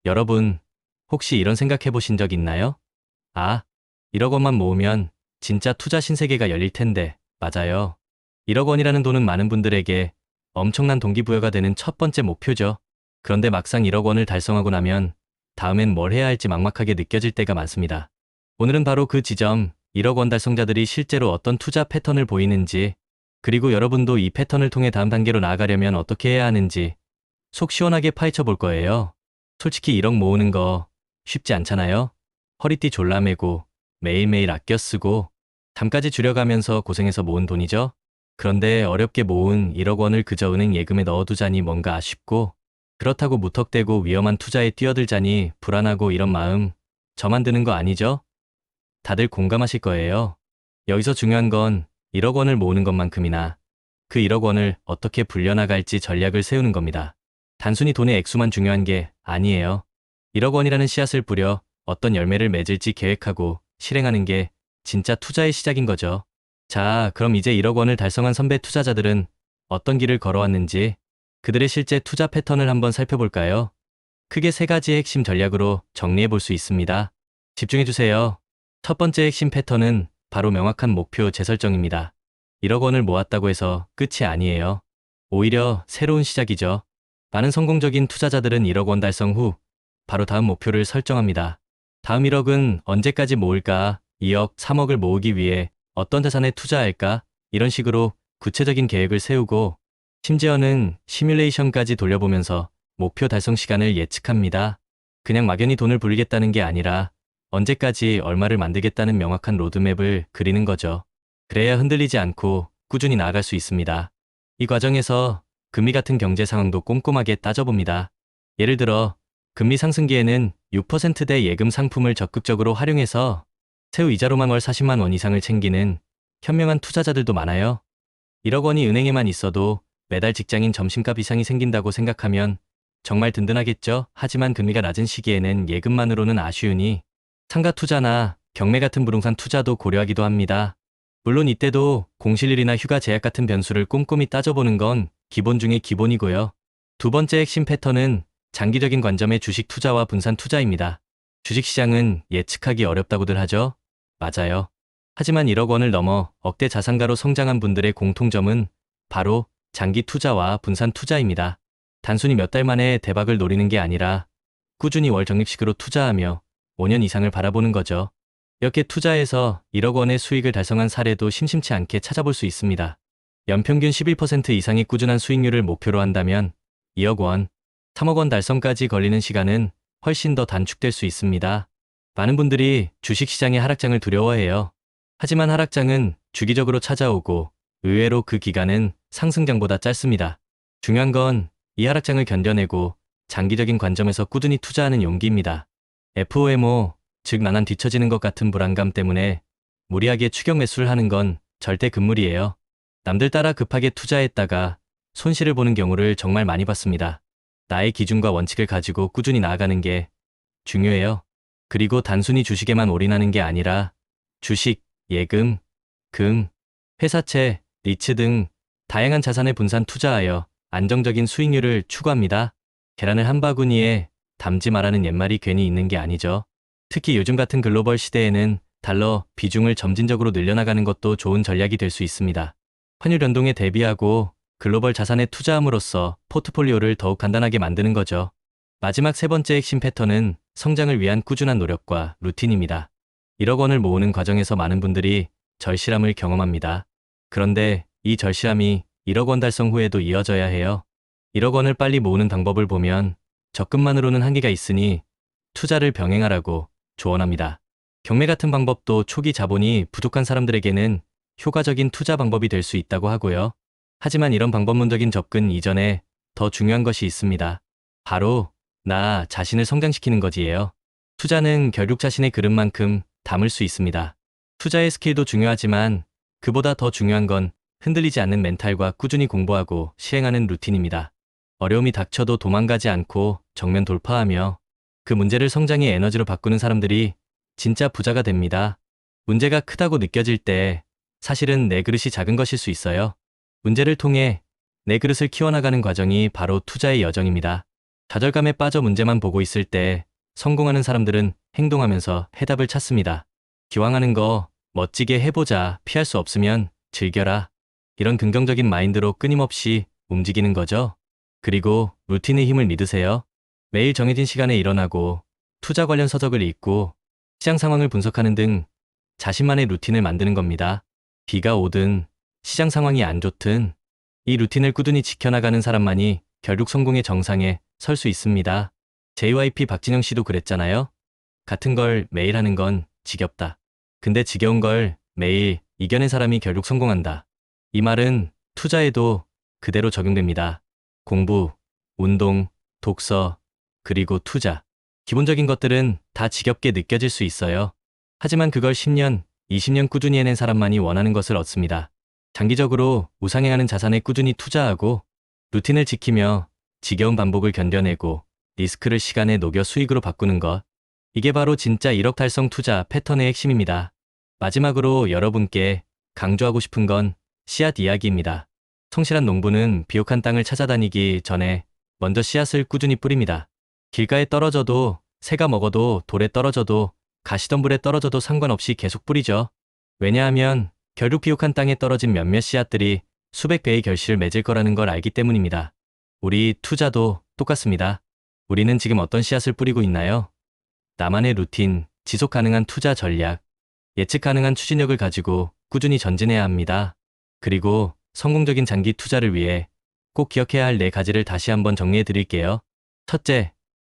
여러분, 혹시 이런 생각해 보신 적 있나요? 아, 1억 원만 모으면 진짜 투자 신세계가 열릴 텐데, 맞아요. 1억 원이라는 돈은 많은 분들에게 엄청난 동기부여가 되는 첫 번째 목표죠. 그런데 막상 1억 원을 달성하고 나면 다음엔 뭘 해야 할지 막막하게 느껴질 때가 많습니다. 오늘은 바로 그 지점, 1억 원 달성자들이 실제로 어떤 투자 패턴을 보이는지, 그리고 여러분도 이 패턴을 통해 다음 단계로 나아가려면 어떻게 해야 하는지 속 시원하게 파헤쳐 볼 거예요. 솔직히 1억 모으는 거 쉽지 않잖아요? 허리띠 졸라매고 매일매일 아껴 쓰고 잠까지 줄여가면서 고생해서 모은 돈이죠? 그런데 어렵게 모은 1억 원을 그저 은행 예금에 넣어두자니 뭔가 아쉽고, 그렇다고 무턱대고 위험한 투자에 뛰어들자니 불안하고, 이런 마음 저만 드는 거 아니죠? 다들 공감하실 거예요. 여기서 중요한 건 1억 원을 모으는 것만큼이나 그 1억 원을 어떻게 불려나갈지 전략을 세우는 겁니다. 단순히 돈의 액수만 중요한 게 아니에요. 1억 원이라는 씨앗을 뿌려 어떤 열매를 맺을지 계획하고 실행하는 게 진짜 투자의 시작인 거죠. 자, 그럼 이제 1억 원을 달성한 선배 투자자들은 어떤 길을 걸어왔는지, 그들의 실제 투자 패턴을 한번 살펴볼까요? 크게 세 가지의 핵심 전략으로 정리해 볼 수 있습니다. 집중해 주세요. 첫 번째 핵심 패턴은 바로 명확한 목표 재설정입니다. 1억 원을 모았다고 해서 끝이 아니에요. 오히려 새로운 시작이죠. 많은 성공적인 투자자들은 1억 원 달성 후 바로 다음 목표를 설정합니다. 다음 1억은 언제까지 모을까? 2억, 3억을 모으기 위해 어떤 자산에 투자할까? 이런 식으로 구체적인 계획을 세우고, 심지어는 시뮬레이션까지 돌려보면서 목표 달성 시간을 예측합니다. 그냥 막연히 돈을 불리겠다는 게 아니라 언제까지 얼마를 만들겠다는 명확한 로드맵을 그리는 거죠. 그래야 흔들리지 않고 꾸준히 나아갈 수 있습니다. 이 과정에서 금리 같은 경제 상황도 꼼꼼하게 따져봅니다. 예를 들어 금리 상승기에는 6%대 예금 상품을 적극적으로 활용해서 세후 이자로만 월 40만 원 이상을 챙기는 현명한 투자자들도 많아요. 1억 원이 은행에만 있어도 매달 직장인 점심값 이상이 생긴다고 생각하면 정말 든든하겠죠? 하지만 금리가 낮은 시기에는 예금만으로는 아쉬우니 상가 투자나 경매 같은 부동산 투자도 고려하기도 합니다. 물론 이때도 공실률이나 휴가 제약 같은 변수를 꼼꼼히 따져보는 건 기본 중의 기본이고요. 두 번째 핵심 패턴은 장기적인 관점의 주식 투자와 분산 투자입니다. 주식시장은 예측하기 어렵다고들 하죠? 맞아요. 하지만 1억 원을 넘어 억대 자산가로 성장한 분들의 공통점은 바로 장기 투자와 분산 투자입니다. 단순히 몇 달 만에 대박을 노리는 게 아니라 꾸준히 월 적립식으로 투자하며 5년 이상을 바라보는 거죠. 이렇게 투자해서 1억 원의 수익을 달성한 사례도 심심치 않게 찾아볼 수 있습니다. 연평균 11% 이상의 꾸준한 수익률을 목표로 한다면 2억 원, 3억 원 달성까지 걸리는 시간은 훨씬 더 단축될 수 있습니다. 많은 분들이 주식시장의 하락장을 두려워해요. 하지만 하락장은 주기적으로 찾아오고 의외로 그 기간은 상승장보다 짧습니다. 중요한 건 이 하락장을 견뎌내고 장기적인 관점에서 꾸준히 투자하는 용기입니다. FOMO, 즉 나난 뒤처지는 것 같은 불안감 때문에 무리하게 추격 매수를 하는 건 절대 금물이에요. 남들 따라 급하게 투자했다가 손실을 보는 경우를 정말 많이 봤습니다. 나의 기준과 원칙을 가지고 꾸준히 나아가는 게 중요해요. 그리고 단순히 주식에만 올인하는 게 아니라 주식, 예금, 금, 회사채, 리츠 등 다양한 자산에 분산 투자하여 안정적인 수익률을 추구합니다. 계란을 한 바구니에 담지 말라는 옛말이 괜히 있는 게 아니죠. 특히 요즘 같은 글로벌 시대에는 달러 비중을 점진적으로 늘려나가는 것도 좋은 전략이 될 수 있습니다. 환율 변동에 대비하고 글로벌 자산에 투자함으로써 포트폴리오를 더욱 간단하게 만드는 거죠. 마지막 세 번째 핵심 패턴은 성장을 위한 꾸준한 노력과 루틴입니다. 1억 원을 모으는 과정에서 많은 분들이 절실함을 경험합니다. 그런데 이 절실함이 1억 원 달성 후에도 이어져야 해요. 1억 원을 빨리 모으는 방법을 보면 적금만으로는 한계가 있으니 투자를 병행하라고 조언합니다. 경매 같은 방법도 초기 자본이 부족한 사람들에게는 효과적인 투자 방법이 될 수 있다고 하고요. 하지만 이런 방법론적인 접근 이전에 더 중요한 것이 있습니다. 바로 나 자신을 성장시키는 거지예요. 투자는 결국 자신의 그릇만큼 담을 수 있습니다. 투자의 스킬도 중요하지만 그보다 더 중요한 건 흔들리지 않는 멘탈과 꾸준히 공부하고 시행하는 루틴입니다. 어려움이 닥쳐도 도망가지 않고 정면 돌파하며 그 문제를 성장의 에너지로 바꾸는 사람들이 진짜 부자가 됩니다. 문제가 크다고 느껴질 때 사실은 내 그릇이 작은 것일 수 있어요. 문제를 통해 내 그릇을 키워나가는 과정이 바로 투자의 여정입니다. 좌절감에 빠져 문제만 보고 있을 때 성공하는 사람들은 행동하면서 해답을 찾습니다. 기왕 하는 거 멋지게 해보자. 피할 수 없으면 즐겨라. 이런 긍정적인 마인드로 끊임없이 움직이는 거죠. 그리고 루틴의 힘을 믿으세요. 매일 정해진 시간에 일어나고 투자 관련 서적을 읽고 시장 상황을 분석하는 등 자신만의 루틴을 만드는 겁니다. 비가 오든 시장 상황이 안 좋든 이 루틴을 꾸준히 지켜나가는 사람만이 결국 성공의 정상에 설 수 있습니다. JYP 박진영 씨도 그랬잖아요. 같은 걸 매일 하는 건 지겹다. 근데 지겨운 걸 매일 이겨낸 사람이 결국 성공한다. 이 말은 투자에도 그대로 적용됩니다. 공부, 운동, 독서, 그리고 투자. 기본적인 것들은 다 지겹게 느껴질 수 있어요. 하지만 그걸 10년, 20년 꾸준히 해낸 사람만이 원하는 것을 얻습니다. 장기적으로 우상향하는 자산에 꾸준히 투자하고 루틴을 지키며 지겨운 반복을 견뎌내고 리스크를 시간에 녹여 수익으로 바꾸는 것. 이게 바로 진짜 1억 달성 투자 패턴의 핵심입니다. 마지막으로 여러분께 강조하고 싶은 건 씨앗 이야기입니다. 성실한 농부는 비옥한 땅을 찾아다니기 전에 먼저 씨앗을 꾸준히 뿌립니다. 길가에 떨어져도, 새가 먹어도, 돌에 떨어져도, 가시덤불에 떨어져도 상관없이 계속 뿌리죠. 왜냐하면 결국 비옥한 땅에 떨어진 몇몇 씨앗들이 수백 배의 결실을 맺을 거라는 걸 알기 때문입니다. 우리 투자도 똑같습니다. 우리는 지금 어떤 씨앗을 뿌리고 있나요? 나만의 루틴, 지속 가능한 투자 전략, 예측 가능한 추진력을 가지고 꾸준히 전진해야 합니다. 그리고 성공적인 장기 투자를 위해 꼭 기억해야 할 4가지를 다시 한번 정리해 드릴게요. 첫째,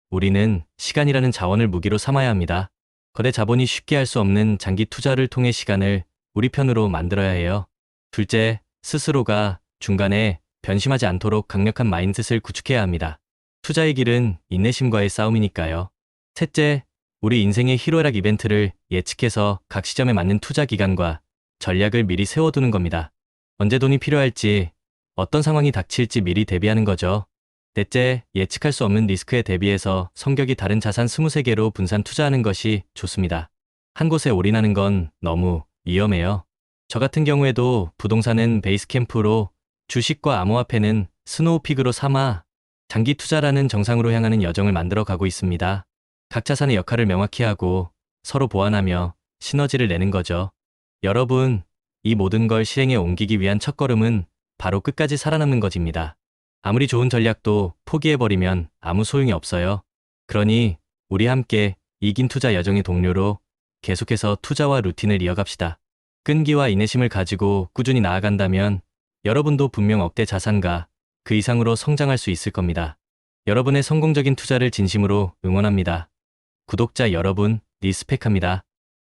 우리는 시간이라는 자원을 무기로 삼아야 합니다. 거대 자본이 쉽게 할 수 없는 장기 투자를 통해 시간을 우리 편으로 만들어야 해요. 둘째, 스스로가 중간에 변심하지 않도록 강력한 마인드셋을 구축해야 합니다. 투자의 길은 인내심과의 싸움이니까요. 셋째, 우리 인생의 희로애락 이벤트를 예측해서 각 시점에 맞는 투자 기간과 전략을 미리 세워두는 겁니다. 언제 돈이 필요할지, 어떤 상황이 닥칠지 미리 대비하는 거죠. 넷째, 예측할 수 없는 리스크에 대비해서 성격이 다른 자산 23개로 분산 투자하는 것이 좋습니다. 한 곳에 올인하는 건 너무 위험해요. 저 같은 경우에도 부동산은 베이스 캠프로, 주식과 암호화폐는 스노우픽으로 삼아 장기 투자라는 정상으로 향하는 여정을 만들어 가고 있습니다. 각 자산의 역할을 명확히 하고 서로 보완하며 시너지를 내는 거죠. 여러분, 이 모든 걸 실행에 옮기기 위한 첫걸음은 바로 끝까지 살아남는 것입니다. 아무리 좋은 전략도 포기해버리면 아무 소용이 없어요. 그러니 우리 함께 이긴 투자 여정의 동료로 계속해서 투자와 루틴을 이어갑시다. 끈기와 인내심을 가지고 꾸준히 나아간다면 여러분도 분명 억대 자산가 그 이상으로 성장할 수 있을 겁니다. 여러분의 성공적인 투자를 진심으로 응원합니다. 구독자 여러분, 리스펙합니다.